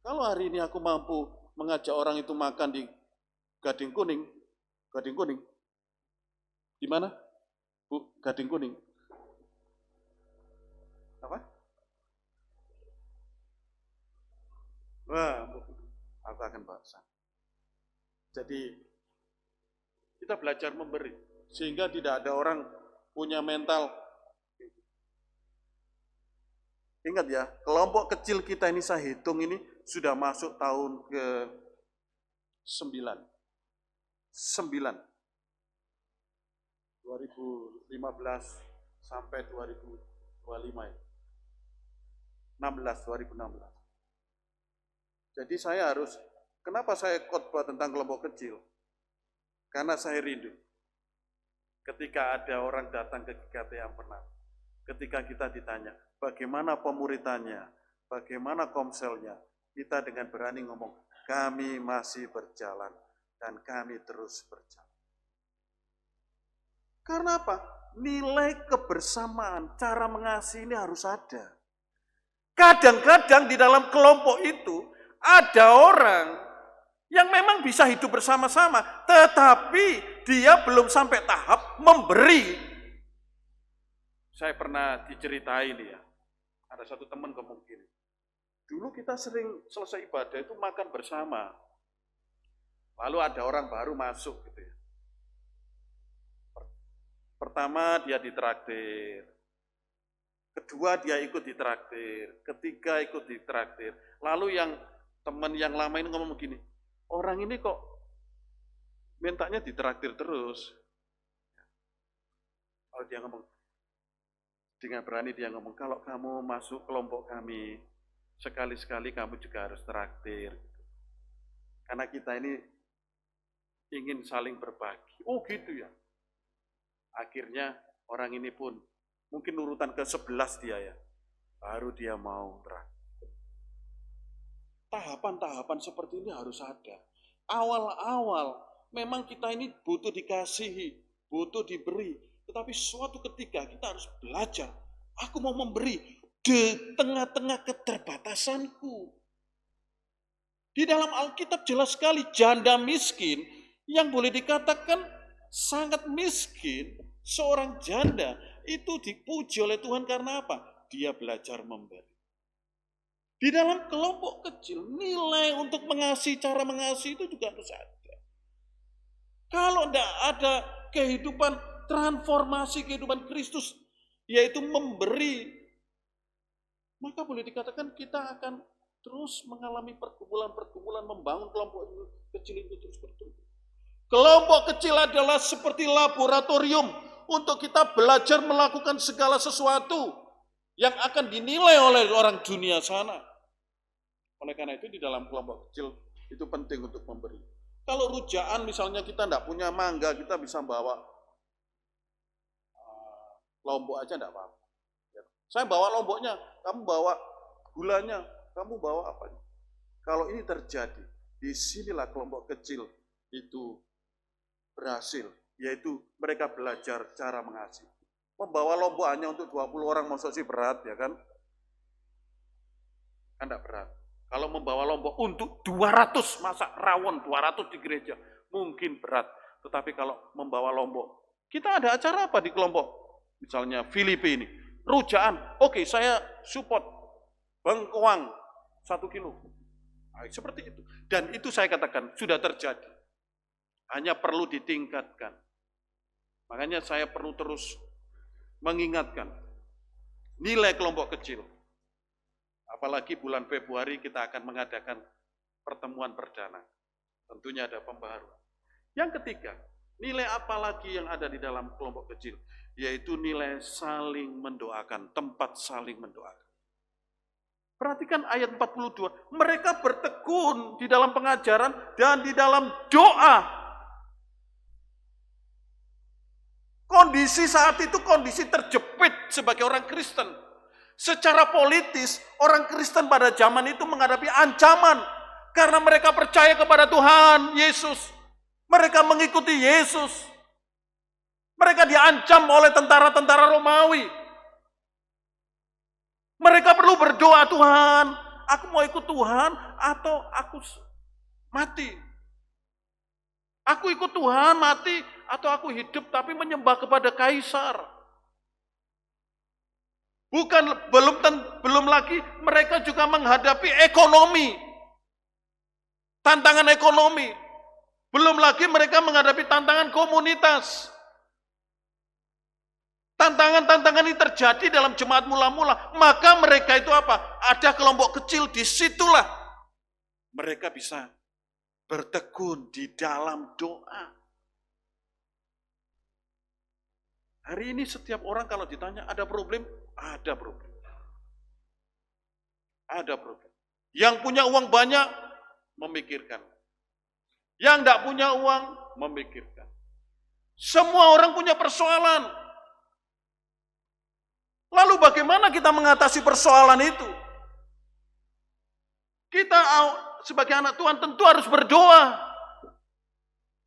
Kalau hari ini aku mampu mengajak orang itu makan di Gading Kuning. Di mana? Bu, Gading Kuning. Apa? Wah, aku akan bahas. Jadi, kita belajar memberi. Sehingga tidak ada orang punya mental. Ingat ya, kelompok kecil kita ini saya hitung ini sudah masuk tahun ke 9. 2015 sampai 2025 ya. 2016. Jadi saya harus, kenapa saya khotbah tentang kelompok kecil? Karena saya rindu. Ketika ada orang datang ke GKT Ampenan, ketika kita ditanya, bagaimana pemuritannya, bagaimana komselnya, kita dengan berani ngomong, kami masih berjalan dan kami terus berjalan. Karena apa? Nilai kebersamaan, cara mengasihi ini harus ada. Kadang-kadang di dalam kelompok itu ada orang yang memang bisa hidup bersama-sama, tetapi dia belum sampai tahap memberi. Saya pernah diceritain ya, ada satu teman ngomong gini, dulu kita sering selesai ibadah itu makan bersama, lalu ada orang baru masuk gitu ya. Pertama dia ditraktir, kedua dia ikut ditraktir, ketiga ikut ditraktir, lalu yang teman yang lama ini ngomong begini, orang ini kok mintanya ditraktir terus. Kalau dia ngomong, Dengan berani dia ngomong, kalau kamu masuk kelompok kami, sekali-sekali kamu juga harus traktir. Karena kita ini ingin saling berbagi. Oh gitu ya. Akhirnya orang ini pun, mungkin urutan ke-11 dia ya, baru dia mau traktir. Tahapan-tahapan seperti ini harus ada. Awal-awal memang kita ini butuh dikasihi, butuh diberi. Tetapi suatu ketika kita harus belajar. Aku mau memberi di tengah-tengah keterbatasanku. Di dalam Alkitab jelas sekali janda miskin yang boleh dikatakan sangat miskin. Seorang janda itu dipuji oleh Tuhan karena apa? Dia belajar memberi. Di dalam kelompok kecil, nilai untuk mengasihi, cara mengasihi itu juga harus ada. Kalau tidak ada kehidupan transformasi kehidupan Kristus, yaitu memberi, maka boleh dikatakan kita akan terus mengalami pergumulan-pergumulan membangun kelompok kecil itu terus bertumbuh. Kelompok kecil adalah seperti laboratorium untuk kita belajar melakukan segala sesuatu yang akan dinilai oleh orang dunia sana. Oleh karena itu di dalam kelompok kecil itu penting untuk memberi. Kalau rujaan misalnya kita tidak punya mangga, kita bisa bawa lombok aja tidak apa-apa. Saya bawa lomboknya, kamu bawa gulanya, kamu bawa apa? Kalau ini terjadi, disinilah kelompok kecil itu berhasil, yaitu mereka belajar cara mengasihi. Membawa lombok hanya untuk 20 orang, maksud sih berat ya kan? Kan tidak berat. Kalau membawa lombok untuk 200, masa rawon 200 di gereja, mungkin berat. Tetapi kalau membawa lombok, kita ada acara apa di kelompok? Misalnya Filipi ini, rujaan, oke, saya support bengkoang 1 kilo. Nah, seperti itu. Dan itu saya katakan sudah terjadi. Hanya perlu ditingkatkan. Makanya saya perlu terus mengingatkan nilai kelompok kecil. Apalagi bulan Februari kita akan mengadakan pertemuan perdana. Tentunya ada pembaharuan. Yang ketiga, nilai apa lagi yang ada di dalam kelompok kecil? Yaitu nilai saling mendoakan, tempat saling mendoakan. Perhatikan ayat 42, mereka bertekun di dalam pengajaran dan di dalam doa. Kondisi saat itu kondisi terjepit sebagai orang Kristen. Secara politis, orang Kristen pada zaman itu menghadapi ancaman karena mereka percaya kepada Tuhan Yesus. Mereka mengikuti Yesus. Mereka diancam oleh tentara-tentara Romawi. Mereka perlu berdoa, Tuhan, aku mau ikut Tuhan atau aku mati. Aku ikut Tuhan, mati, atau aku hidup tapi menyembah kepada kaisar. Belum lagi mereka juga menghadapi ekonomi. Tantangan ekonomi. Belum lagi mereka menghadapi tantangan komunitas. Tantangan-tantangan ini terjadi dalam jemaat mula-mula. Maka mereka itu apa? Ada kelompok kecil, disitulah mereka bisa bertekun di dalam doa. Hari ini setiap orang kalau ditanya ada problem, ada problem. Ada problem. Yang punya uang banyak, memikirkan. Yang tidak punya uang, memikirkan. Semua orang punya persoalan. Lalu bagaimana kita mengatasi persoalan itu? Kita sebagai anak Tuhan tentu harus berdoa.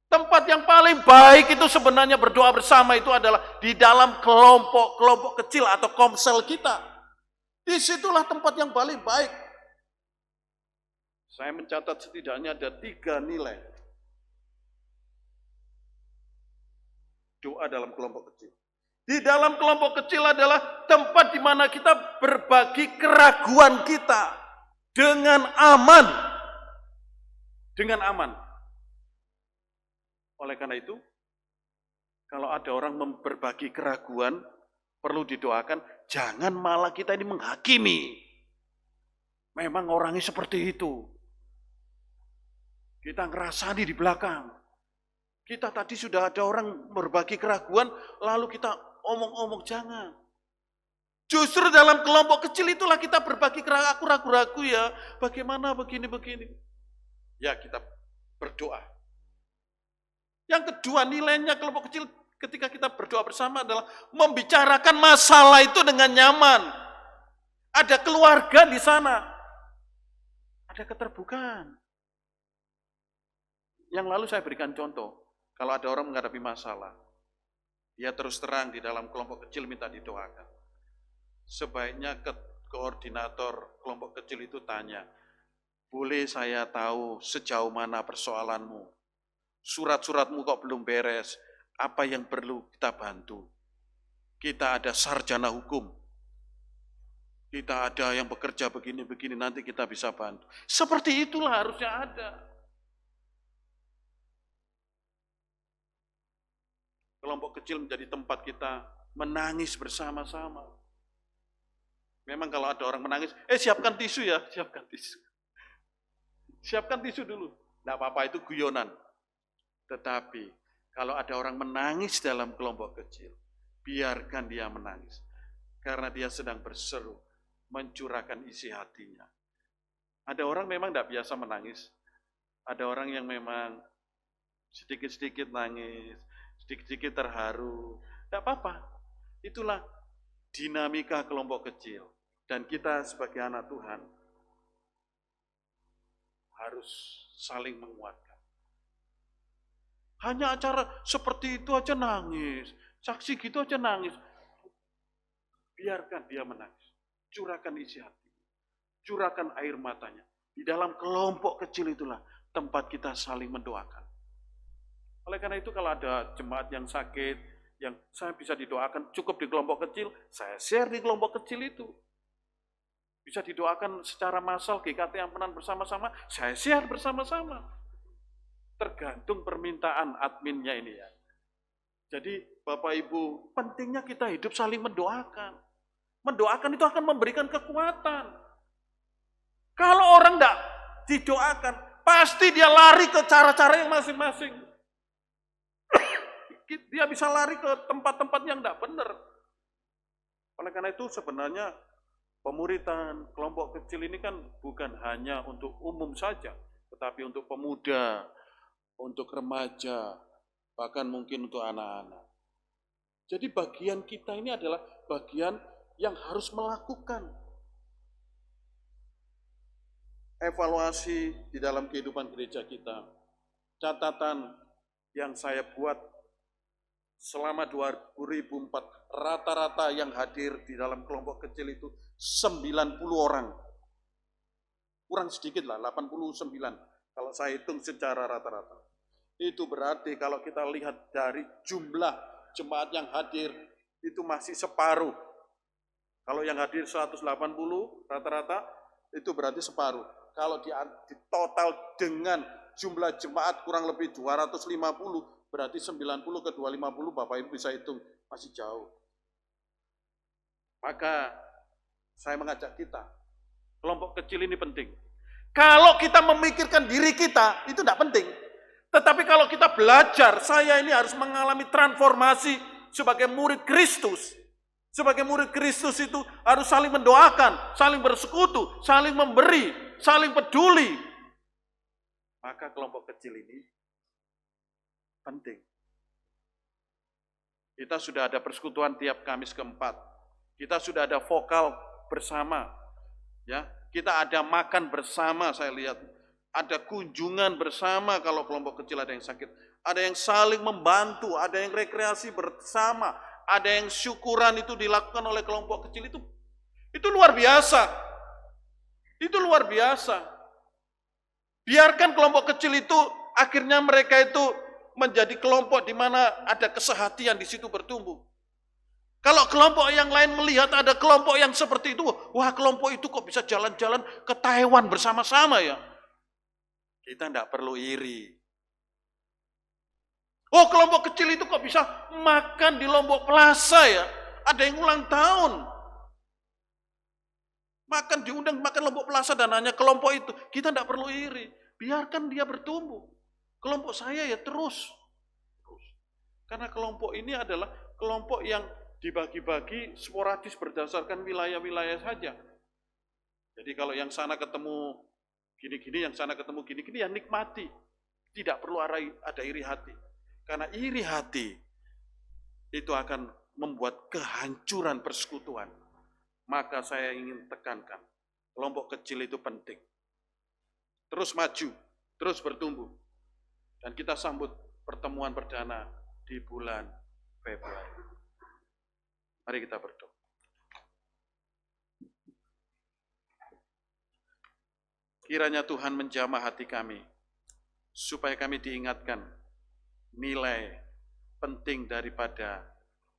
Tempat yang paling baik itu sebenarnya berdoa bersama itu adalah di dalam kelompok kecil atau komsel kita. Disitulah tempat yang paling baik. Saya mencatat setidaknya ada 3 nilai doa dalam kelompok kecil. Di dalam kelompok kecil adalah tempat di mana kita berbagi keraguan kita dengan aman. Dengan aman. Oleh karena itu, kalau ada orang berbagi keraguan, perlu didoakan, jangan malah kita ini menghakimi. Memang orangnya seperti itu. Kita ngerasani di belakang. Kita tadi sudah ada orang berbagi keraguan, lalu kita omong-omong, jangan. Justru dalam kelompok kecil itulah kita berbagi, aku ragu-ragu ya, bagaimana begini-begini. Ya kita berdoa. Yang kedua, nilainya kelompok kecil ketika kita berdoa bersama adalah membicarakan masalah itu dengan nyaman. Ada keluarga di sana. Ada keterbukaan. Yang lalu saya berikan contoh. Kalau ada orang menghadapi masalah, dia terus terang di dalam kelompok kecil minta didoakan. Sebaiknya koordinator kelompok kecil itu tanya, boleh saya tahu sejauh mana persoalanmu? Surat-suratmu kok belum beres? Apa yang perlu kita bantu? Kita ada sarjana hukum. Kita ada yang bekerja begini-begini, nanti kita bisa bantu. Seperti itulah harusnya ada. Kelompok kecil menjadi tempat kita menangis bersama-sama. Memang kalau ada orang menangis, siapkan tisu ya, siapkan tisu. Siapkan tisu dulu. Tidak apa-apa, itu guyonan. Tetapi kalau ada orang menangis dalam kelompok kecil, biarkan dia menangis. Karena dia sedang berseru, mencurahkan isi hatinya. Ada orang memang tidak biasa menangis. Ada orang yang memang sedikit-sedikit nangis, sedikit-sedikit terharu. Tidak apa-apa. Itulah dinamika kelompok kecil. Dan kita sebagai anak Tuhan harus saling menguatkan. Hanya acara seperti itu aja nangis. Saksi gitu aja nangis. Biarkan dia menangis. Curahkan isi hati. Curahkan air matanya. Di dalam kelompok kecil itulah tempat kita saling mendoakan. Oleh karena itu kalau ada jemaat yang sakit, yang saya bisa didoakan cukup di kelompok kecil, saya share di kelompok kecil itu. Bisa didoakan secara massal GKT Ampunan bersama-sama, saya share bersama-sama. Tergantung permintaan adminnya ini ya. Jadi Bapak Ibu, pentingnya kita hidup saling mendoakan. Mendoakan itu akan memberikan kekuatan. Kalau orang tidak didoakan, pasti dia lari ke cara-cara yang masing-masing. Dia bisa lari ke tempat-tempat yang tidak benar. Oleh karena itu sebenarnya pemuritan kelompok kecil ini kan bukan hanya untuk umum saja, tetapi untuk pemuda, untuk remaja, bahkan mungkin untuk anak-anak. Jadi bagian kita ini adalah bagian yang harus melakukan evaluasi di dalam kehidupan gereja kita. Catatan yang saya buat selama 2004, rata-rata yang hadir di dalam kelompok kecil itu 90 orang. Kurang sedikit lah, 89 kalau saya hitung secara rata-rata. Itu berarti kalau kita lihat dari jumlah jemaat yang hadir, itu masih separuh. Kalau yang hadir 180 rata-rata, itu berarti separuh. Kalau di total dengan jumlah jemaat kurang lebih 250, berarti 90 ke 250, Bapak Ibu bisa hitung, masih jauh. Maka saya mengajak kita, kelompok kecil ini penting. Kalau kita memikirkan diri kita, itu tidak penting. Tetapi kalau kita belajar, saya ini harus mengalami transformasi sebagai murid Kristus. Sebagai murid Kristus itu harus saling mendoakan, saling bersekutu, saling memberi, saling peduli. Maka kelompok kecil ini penting. Kita sudah ada persekutuan tiap Kamis keempat. Kita sudah ada vokal bersama. Ya, kita ada makan bersama, saya lihat. Ada kunjungan bersama kalau kelompok kecil ada yang sakit. Ada yang saling membantu, ada yang rekreasi bersama, ada yang syukuran itu dilakukan oleh kelompok kecil itu. Itu luar biasa. Itu luar biasa. Biarkan kelompok kecil itu akhirnya mereka itu menjadi kelompok di mana ada kesehatian di situ bertumbuh. Kalau kelompok yang lain melihat ada kelompok yang seperti itu, wah kelompok itu kok bisa jalan-jalan ke Taiwan bersama-sama ya. Kita tidak perlu iri. Oh kelompok kecil itu kok bisa makan di Lombok Plaza ya. Ada yang ulang tahun. Makan diundang makan Lombok Plaza dan hanya kelompok itu. Kita tidak perlu iri. Biarkan dia bertumbuh. Kelompok saya ya terus. Karena kelompok ini adalah kelompok yang dibagi-bagi sporadis berdasarkan wilayah-wilayah saja. Jadi kalau yang sana ketemu gini-gini, yang sana ketemu gini-gini, ya nikmati. Tidak perlu ada iri hati. Karena iri hati itu akan membuat kehancuran persekutuan. Maka saya ingin tekankan, kelompok kecil itu penting. Terus maju, terus bertumbuh. Dan kita sambut pertemuan perdana di bulan Februari. Mari kita berdoa. Kiranya Tuhan menjamah hati kami, supaya kami diingatkan nilai penting daripada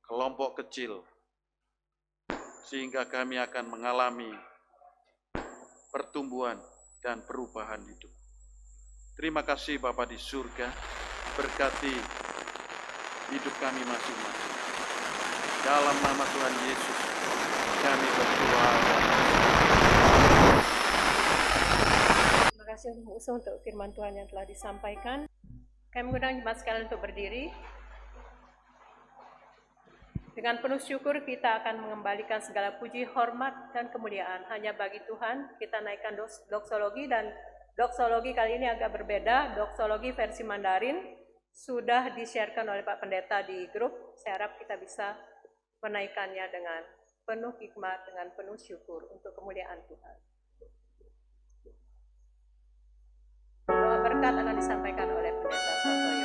kelompok kecil, sehingga kami akan mengalami pertumbuhan dan perubahan hidup. Terima kasih Bapa di surga, berkati hidup kami masing-masing. Dalam nama Tuhan Yesus, kami berdoa. Terima kasih untuk firman Tuhan yang telah disampaikan. Kami mengundang jemaat sekalian untuk berdiri. Dengan penuh syukur kita akan mengembalikan segala puji, hormat, dan kemuliaan hanya bagi Tuhan. Kita naikkan doksologi, dan doksologi kali ini agak berbeda. Doksologi versi Mandarin sudah di-sharekan oleh Pak Pendeta di grup. Saya harap kita bisa menaikkannya dengan penuh hikmat, dengan penuh syukur untuk kemuliaan Tuhan. Doa berkat akan disampaikan oleh Pendeta Santoyo.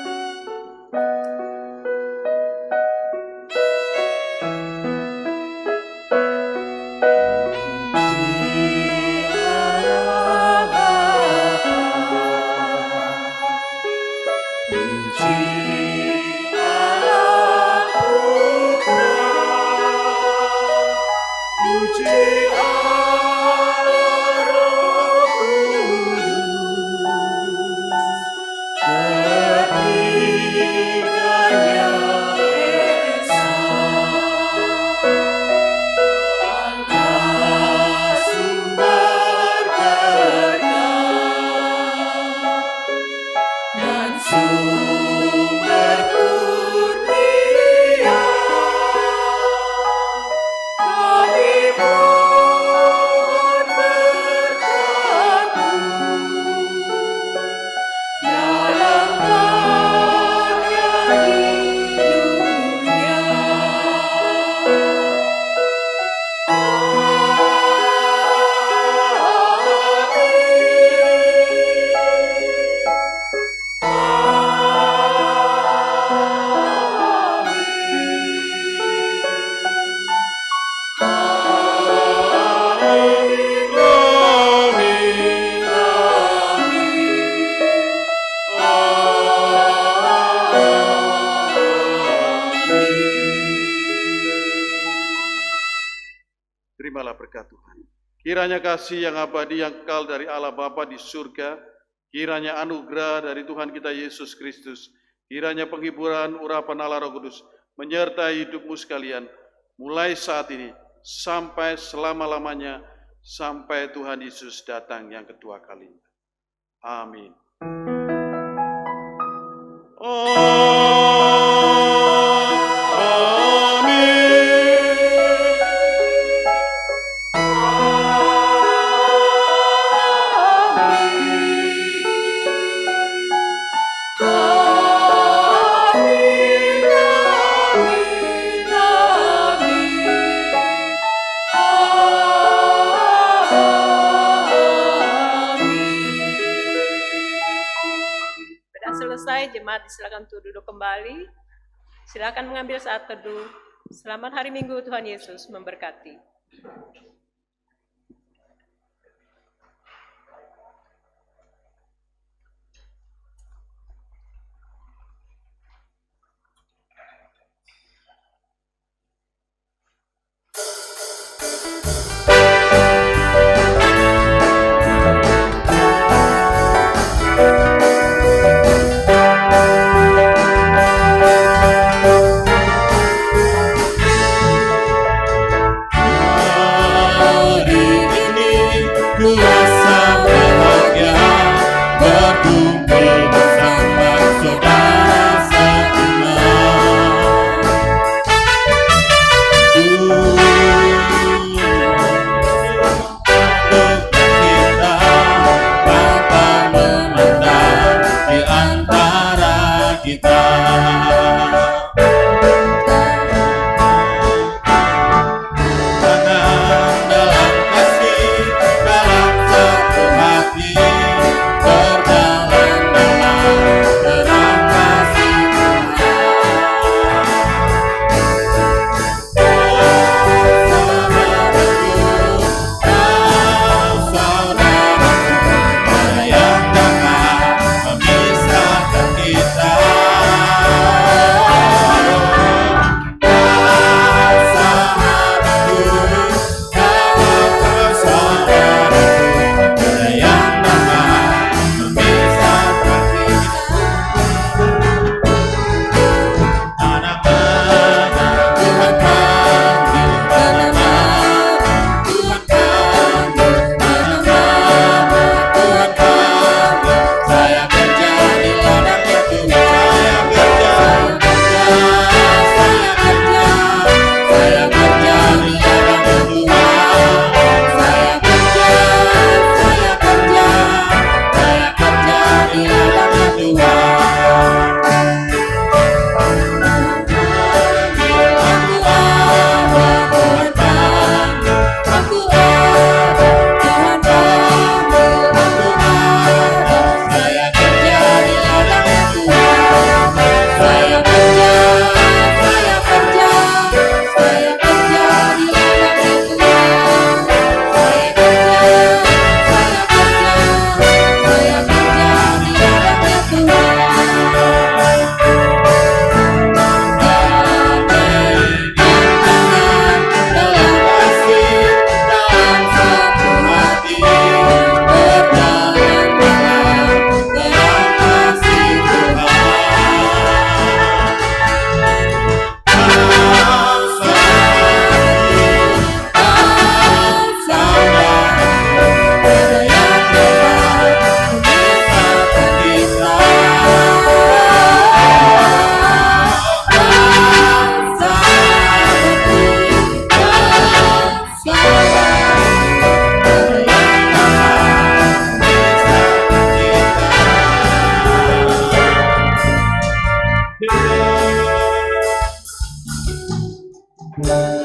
Kiranya kasih yang abadi yang kekal dari Allah Bapa di surga, kiranya anugerah dari Tuhan kita Yesus Kristus, kiranya penghiburan urapan Allah Roh Kudus menyertai hidupmu sekalian, mulai saat ini sampai selama-lamanya, sampai Tuhan Yesus datang yang kedua kalinya. Amin. Jemaat silakan untuk duduk kembali. Silakan mengambil saat teduh. Selamat hari Minggu, Tuhan Yesus memberkati.